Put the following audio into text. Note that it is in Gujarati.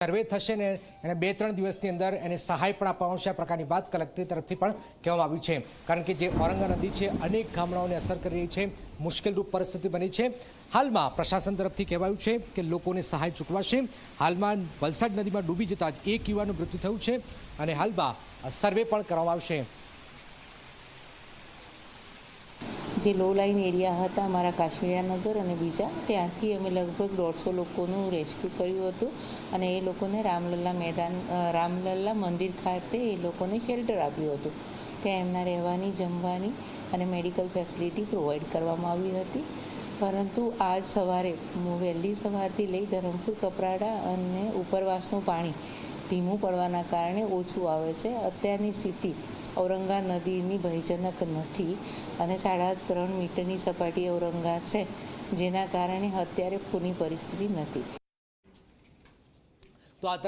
સર્વે થશે ને એને 2-3 દિવસની અંદર એને સહાય પણ આપવામાં આવશે। આ પ્રકારની વાત કલેક્ટર તરફથી પણ કહેવામાં આવ્યું છે, કારણ કે જે ઔરંગા નદી છે અનેક ગામડાઓને અસર કરી રહી છે, મુશ્કેલરૂપ પરિસ્થિતિ બની છે। હાલમાં પ્રશાસન તરફથી કહેવાયું છે કે લોકોને સહાય ચૂકવાશે। હાલમાં વલસાડ નદીમાં ડૂબી જતાં જ એક યુવાનનું મૃત્યુ થયું છે અને હાલમાં સર્વે પણ કરવામાં આવશે। જે લો લાઇન એરિયા હતા અમારા કાશ્મીરનગર અને બીજા, ત્યાંથી અમે લગભગ 150 લોકોનું રેસ્ક્યુ કર્યું હતું અને એ લોકોને રામલલ્લા મંદિર ખાતે એ લોકોને શેલ્ટર આપ્યું હતું। ત્યાં એમના રહેવાની, જમવાની અને મેડિકલ ફેસિલિટી પ્રોવાઈડ કરવામાં આવી હતી। પરંતુ આજ સવારે વહેલી સવારથી લઈ ધરમપુર, કપરાડા અને ઉપરવાસનું પાણી ધીમું પડવાના કારણે ઓછું આવે છે। અત્યારની સ્થિતિ ઔરંગા નદીની ભયજનક નથી અને 3.5 મીટરની સપાટી ઔરંગા છે, જેના કારણે અત્યારે પૂરની પરિસ્થિતિ નથી। તો આ